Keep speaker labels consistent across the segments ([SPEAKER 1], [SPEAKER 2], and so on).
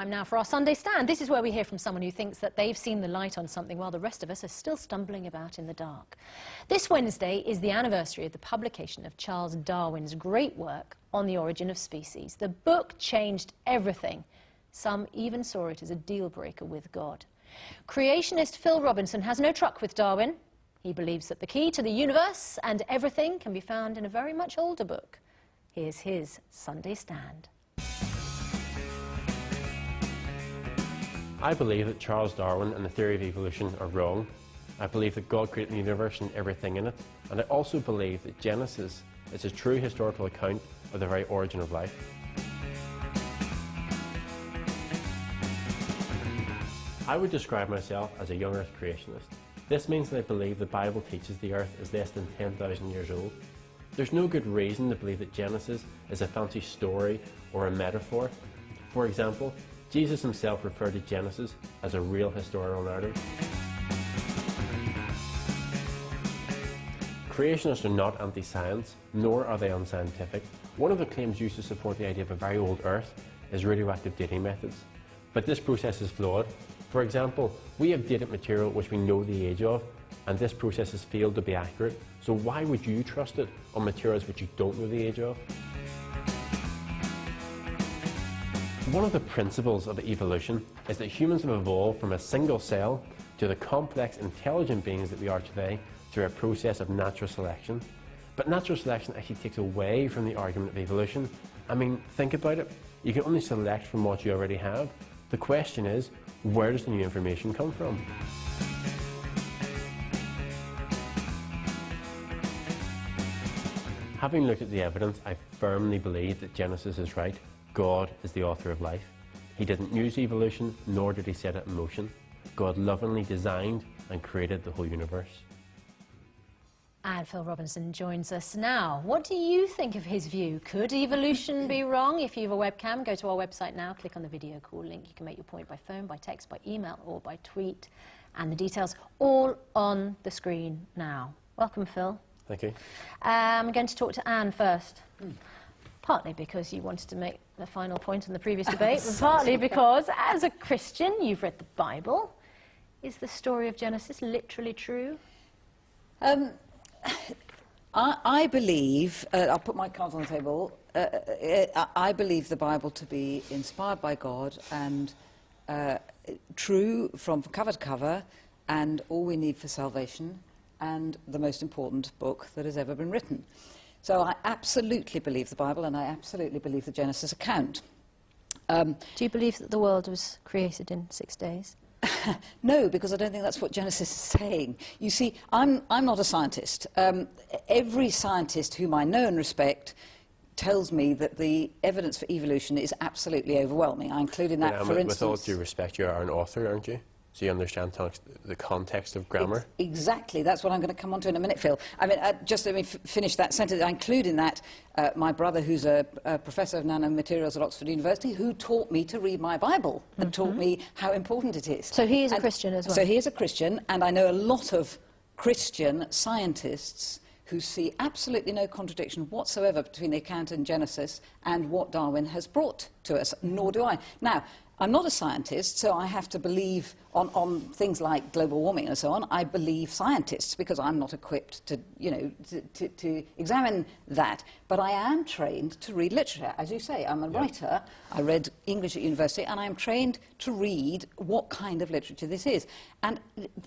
[SPEAKER 1] Time now for our Sunday Stand. This is where we hear from someone who thinks that they've seen the light on something while the rest of us are still stumbling about in the dark. This Wednesday is the anniversary of the publication of Charles Darwin's great work on the origin of species. The book changed everything. Some even saw it as a deal-breaker with God. Creationist Phil Robinson has no truck with Darwin. He believes that the key to the universe and everything can be found in a very much older book. Here's his Sunday Stand.
[SPEAKER 2] I believe that Charles Darwin and the theory of evolution are wrong. I believe that God created the universe and everything in it. And I also believe that Genesis is a true historical account of the very origin of life. I would describe myself as a young earth creationist. This means that I believe the Bible teaches the earth is less than 10,000 years old. There's no good reason to believe that Genesis is a fancy story or a metaphor. For example, Jesus himself referred to Genesis as a real historical narrative. Creationists are not anti-science, nor are they unscientific. One of the claims used to support the idea of a very old Earth is radioactive dating methods. But this process is flawed. For example, we have dated material which we know the age of, and this process has failed to be accurate. So why would you trust it on materials which you don't know the age of? One of the principles of evolution is that humans have evolved from a single cell to the complex, intelligent beings that we are today through a process of natural selection. But natural selection actually takes away from the argument of evolution. I mean, think about it. You can only select from what you already have. The question is, where does the new information come from? Having looked at the evidence, I firmly believe that Genesis is right. God is the author of life. He didn't use evolution, nor did he set it in motion. God lovingly designed and created the whole universe.
[SPEAKER 1] And Phil Robinson joins us now. What do you think of his view? Could evolution be wrong? If you have a webcam, go to our website now, click on the video call link. You can make your point by phone, by text, by email, or by tweet. And the details all on the screen now. Welcome, Phil.
[SPEAKER 2] Thank you.
[SPEAKER 1] I'm going to talk to Anne first. Partly because you wanted to make the final point on the previous debate, but partly because, as a Christian, you've read the Bible. Is the story of Genesis literally true?
[SPEAKER 3] I believe, I'll put my cards on the table, I believe the Bible to be inspired by God and true from cover to cover, and all we need for salvation, and the most important book that has ever been written. So I absolutely believe the Bible, and I absolutely believe the Genesis account.
[SPEAKER 1] Do you believe that the world was created in 6 days?
[SPEAKER 3] No, because I don't think that's what Genesis is saying. You see, I'm not a scientist. Every scientist whom I know and respect tells me that the evidence for evolution is absolutely overwhelming. I include in that, for instance...
[SPEAKER 2] With all due respect, you are an author, aren't you? So you understand the context of grammar?
[SPEAKER 3] Exactly. That's what I'm going to come on to in a minute, Phil. I mean, just let me finish that sentence. I include in that my brother, who's a professor of nanomaterials at Oxford University, who taught me to read my Bible and taught me how important it is.
[SPEAKER 1] So he is a Christian as well?
[SPEAKER 3] So he is a Christian, and I know a lot of Christian scientists who see absolutely no contradiction whatsoever between the account in Genesis and what Darwin has brought to us, nor do I. Now, I'm not a scientist, so I have to believe on things like global warming and so on. I believe scientists because I'm not equipped to, you know, to examine that. But I am trained to read literature. As you say, I'm a writer. I read English at university, and I'm trained to read what kind of literature this is. And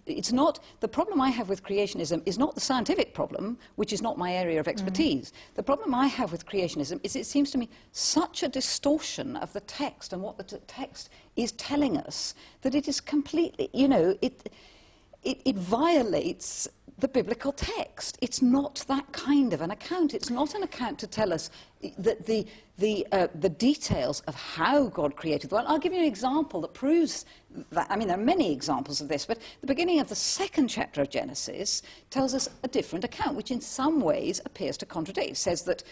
[SPEAKER 3] it's not, the problem I have with creationism is not the scientific problem, which is not my area of expertise. The problem I have with creationism is it seems to me such a distortion of the text and what the text is telling us that it is completely, you know, it violates the biblical text. It's not that kind of an account. It's not an account to tell us that the details of how God created the world. I'll give you an example that proves that. I mean, there are many examples of this, but the beginning of the second chapter of Genesis tells us a different account, which in some ways appears to contradict. It says that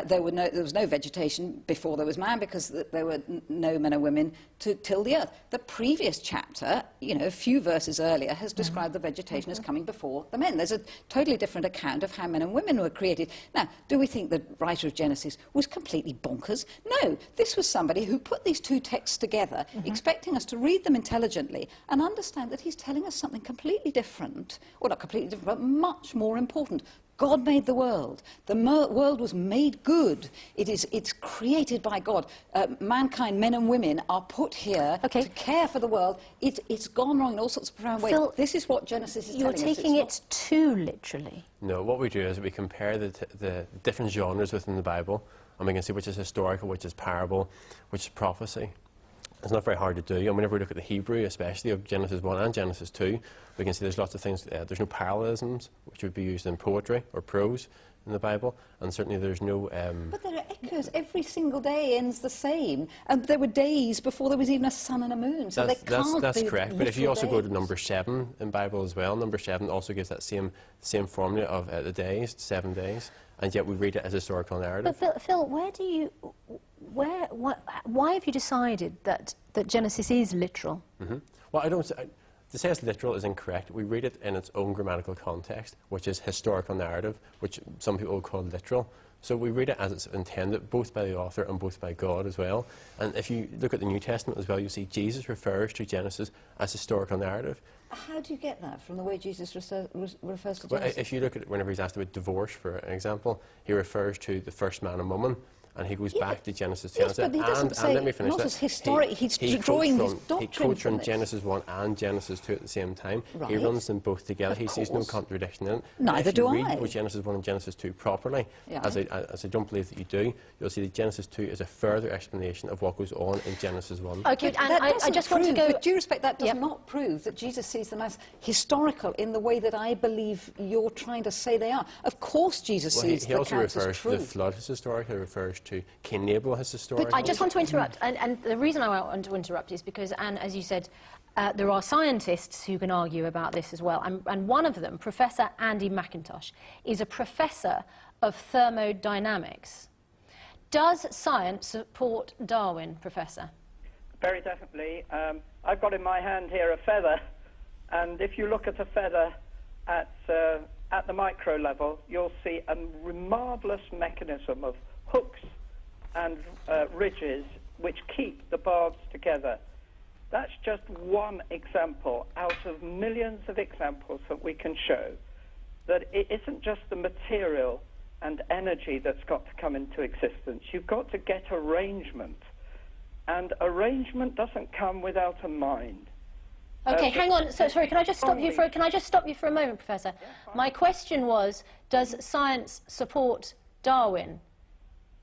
[SPEAKER 3] there was no vegetation before there was man because there were no men and women to till the earth. The previous chapter, you know, a few verses earlier, has described the vegetation as coming before the men. men. There's a totally different account of how men and women were created. Now, do we think the writer of Genesis was completely bonkers? No, this was somebody who put these two texts together, expecting us to read them intelligently and understand that he's telling us something completely different, or not completely different, but much more important. God made the world. The world was made good. It's created by God. Mankind, men and women, are put here to care for the world. It's gone wrong in all sorts of profound ways.
[SPEAKER 1] Phil,
[SPEAKER 3] this is what Genesis is telling us.
[SPEAKER 1] You're taking it too literally.
[SPEAKER 2] No, what we do is we compare the different genres within the Bible, and we can see which is historical, which is parable, which is prophecy. It's not very hard to do, and whenever we look at the Hebrew, especially of Genesis 1 and Genesis 2, we can see there's lots of things. There's no parallelisms, which would be used in poetry or prose in the Bible, and certainly there's no...
[SPEAKER 3] But there are echoes. Every single day ends the same. And there were days before there was even a sun and a moon, so
[SPEAKER 2] that's correct, but if you also go to
[SPEAKER 3] days.
[SPEAKER 2] number 7 in Bible as well, number 7 also gives that same formula of the days, 7 days, and yet we read it as a historical narrative.
[SPEAKER 1] But Phil, why have you decided that Genesis is literal?
[SPEAKER 2] Well, to say it's literal is incorrect. We read it in its own grammatical context, which is historical narrative, which some people would call literal. So we read it as it's intended, both by the author and both by God as well. And if you look at the New Testament as well, you see Jesus refers to Genesis as historical narrative.
[SPEAKER 3] How do you get that from the way Jesus refers to Genesis?
[SPEAKER 2] Well, if you look at it whenever he's asked about divorce, for an example, he refers to the first man and woman, and he goes back to Genesis 10.
[SPEAKER 3] Yes, but he doesn't say,
[SPEAKER 2] let me finish
[SPEAKER 3] not
[SPEAKER 2] that.
[SPEAKER 3] as historic, he's drawing his doctrine.
[SPEAKER 2] He quotes from
[SPEAKER 3] this.
[SPEAKER 2] Genesis 1 and Genesis 2 at the same time.
[SPEAKER 3] Right.
[SPEAKER 2] He runs them both together.
[SPEAKER 3] Of
[SPEAKER 2] He sees no
[SPEAKER 3] course.
[SPEAKER 2] contradiction in it.
[SPEAKER 3] Neither do I.
[SPEAKER 2] If you read both Genesis 1 and Genesis 2 properly,
[SPEAKER 3] Yeah.
[SPEAKER 2] as I don't believe that you do, you'll see that Genesis 2 is a further explanation of what goes on in Genesis 1.
[SPEAKER 1] Okay,
[SPEAKER 3] But
[SPEAKER 1] and I just want to go...
[SPEAKER 3] But due respect, that does
[SPEAKER 1] Yep.
[SPEAKER 3] not prove that Jesus sees them as historical in the way that I believe you're trying to say they are. Of course Jesus
[SPEAKER 2] Well,
[SPEAKER 3] sees
[SPEAKER 2] he
[SPEAKER 3] the
[SPEAKER 2] also
[SPEAKER 3] accounts as
[SPEAKER 2] refers to
[SPEAKER 3] true.
[SPEAKER 2] the flood as historical. He refers to Cain and Abel as historical.
[SPEAKER 1] I just want to interrupt, and the reason I want to interrupt is because, Anne, as you said, there are scientists who can argue about this as well, and one of them, Professor Andy McIntosh, is a professor of thermodynamics. Does science support Darwin, Professor?
[SPEAKER 4] Very definitely. I've got in my hand here a feather, and if you look at a feather at the micro level, you'll see a marvellous mechanism of hooks and ridges which keep the barbs together. That's just one example out of millions of examples that we can show that it isn't just the material and energy that's got to come into existence. You've got to get arrangement, and arrangement doesn't come without a mind.
[SPEAKER 1] Okay, hang on. So, sorry, can I just stop you for a moment, Professor? My question was, does science support Darwin?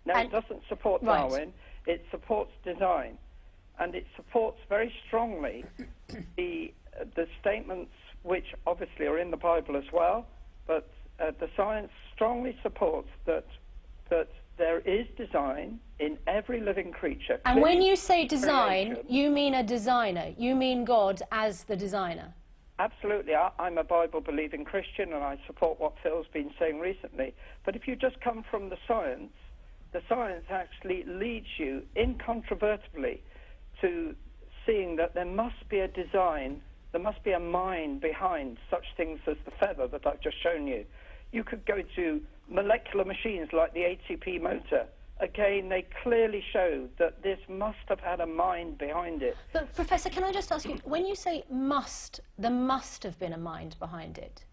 [SPEAKER 4] No, it doesn't support Darwin. It supports design, and it supports very strongly the statements which obviously are in the Bible as well, but the science strongly supports that there is design in every living creature.
[SPEAKER 1] And when you say design, you mean a designer. You mean God as the designer.
[SPEAKER 4] Absolutely. I'm a Bible-believing Christian, and I support what Phil's been saying recently. But if you just come from the science actually leads you incontrovertibly to seeing that there must be a design, there must be a mind behind such things as the feather that I've just shown you. You could go to molecular machines like the ATP motor. Again, they clearly show that this must have had a mind behind it.
[SPEAKER 1] But, Professor, can I just ask you, when you say must, there must have been a mind behind it,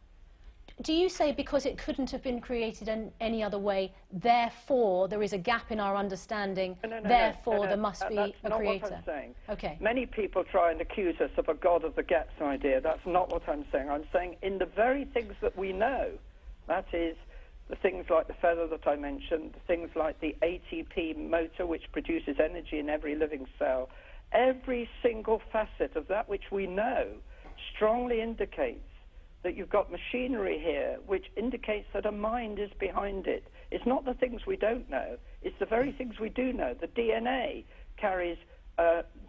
[SPEAKER 1] do you say because it couldn't have been created in any other way, therefore there is a gap in our understanding, therefore there must be a creator?
[SPEAKER 4] That's not what I'm saying.
[SPEAKER 1] Okay.
[SPEAKER 4] Many people try and accuse us of a God of the gaps idea. That's not what I'm saying. I'm saying in the very things that we know, that is, the things like the feather that I mentioned, the things like the ATP motor, which produces energy in every living cell, every single facet of that which we know strongly indicates that you've got machinery here which indicates that a mind is behind it. It's not the things we don't know, it's the very things we do know. The DNA carries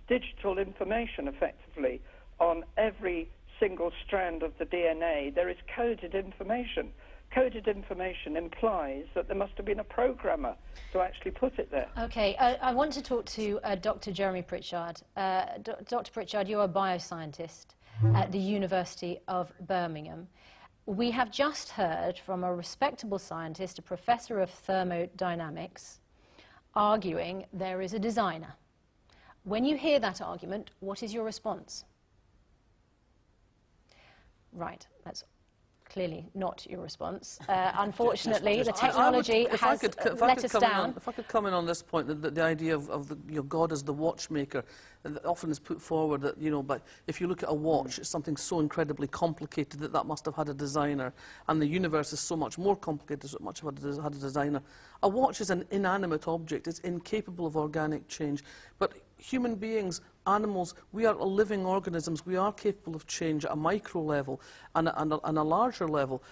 [SPEAKER 4] digital information effectively on every single strand of the DNA. There is coded information. Coded information implies that there must have been a programmer to actually put it there.
[SPEAKER 1] Okay, I want to talk to Dr. Jeremy Pritchard. Dr. Pritchard, you're a bioscientist at the University of Birmingham. We have just heard from a respectable scientist, a professor of thermodynamics, arguing there is a designer. When you hear that argument, what is your response? Right, that's clearly not your response. Unfortunately, the technology has let us down.
[SPEAKER 5] If I could comment on this point, the idea of God as the watchmaker, that often is put forward that, you know, but if you look at a watch, it's something so incredibly complicated that must have had a designer, and the universe is so much more complicated, so much had a designer. A watch is an inanimate object. It's incapable of organic change. But human beings, animals, we are living organisms. We are capable of change at a micro level and a larger level.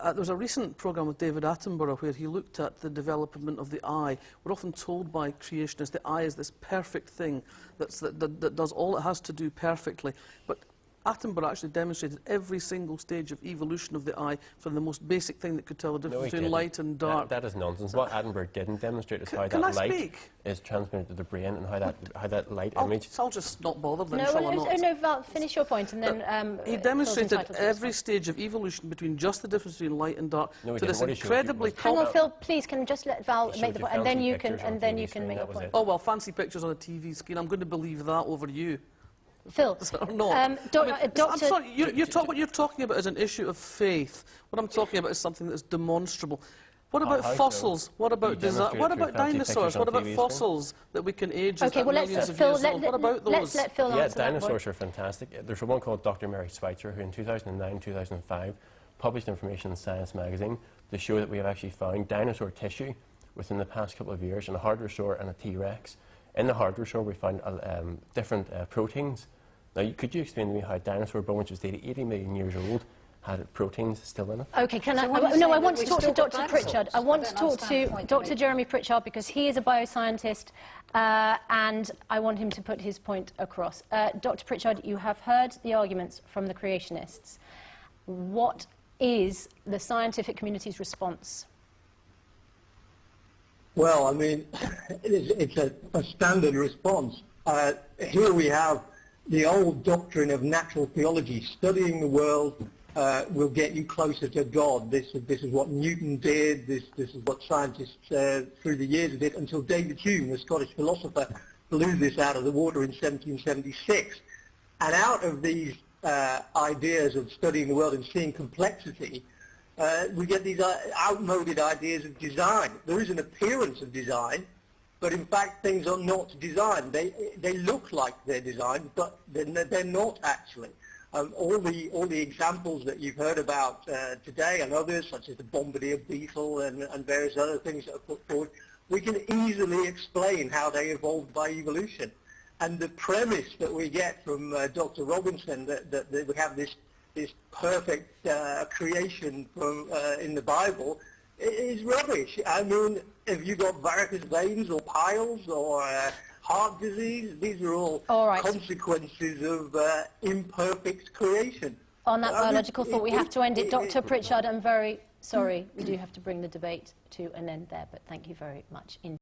[SPEAKER 5] There was a recent programme with David Attenborough where he looked at the development of the eye. We're often told by creationists the eye is this perfect thing that does all it has to do perfectly. But Attenborough actually demonstrated every single stage of evolution of the eye, from the most basic thing that could tell the difference between light and dark.
[SPEAKER 2] That is nonsense. What Attenborough didn't demonstrate is how that light is transmitted to the brain and how that light image...
[SPEAKER 5] I'll just not bother then,
[SPEAKER 1] No, Val, finish your point and then...
[SPEAKER 5] he demonstrated every stage of evolution between just the difference between light and dark to this incredibly...
[SPEAKER 1] Hang on, Phil, please, can you just let Val make the point, and then you can make your point.
[SPEAKER 5] Oh, well, fancy pictures on a TV screen. I'm going to believe that over you.
[SPEAKER 1] Phil,
[SPEAKER 5] I'm sorry, what you're talking about is an issue of faith. What I'm talking about is something that's demonstrable. What about fossils? What about what about dinosaurs? What about fossils that we can age as millions of years old? What about those?
[SPEAKER 1] Let's let Phil answer that.
[SPEAKER 2] Dinosaurs are fantastic. There's one called Dr. Mary Schweitzer who in 2009-2005 published information in Science magazine to show that we have actually found dinosaur tissue within the past couple of years in a hadrosaur and a T-Rex. In the hadrosaur we found different proteins. Now, could you explain to me how dinosaur bone, which was dated 80 million years old, had proteins still in it?
[SPEAKER 1] Okay, can I want to talk to Dr. Pritchard. I want to talk to Dr. Jeremy Pritchard because he is a bioscientist and I want him to put his point across. Dr. Pritchard, you have heard the arguments from the creationists. What is the scientific community's response?
[SPEAKER 6] Well, I mean, it's a standard response. Here we have the old doctrine of natural theology: studying the world will get you closer to God. This is what Newton did. This is what scientists through the years did, until David Hume, the Scottish philosopher, blew this out of the water in 1776. And out of these ideas of studying the world and seeing complexity, we get these outmoded ideas of design. There is an appearance of design, but in fact things are not designed. They look like they're designed, but they're not actually. All the examples that you've heard about today and others, such as the bombardier beetle and various other things that are put forward, we can easily explain how they evolved by evolution. And the premise that we get from Dr. Robinson that we have this perfect creation from in the Bible is rubbish. I mean, if you've got varicose veins or piles or heart disease, these are all consequences of imperfect creation.
[SPEAKER 1] On that biological thought, we have to end it. Dr. Pritchard, I'm very sorry, we do have to bring the debate to an end there, but thank you very much indeed.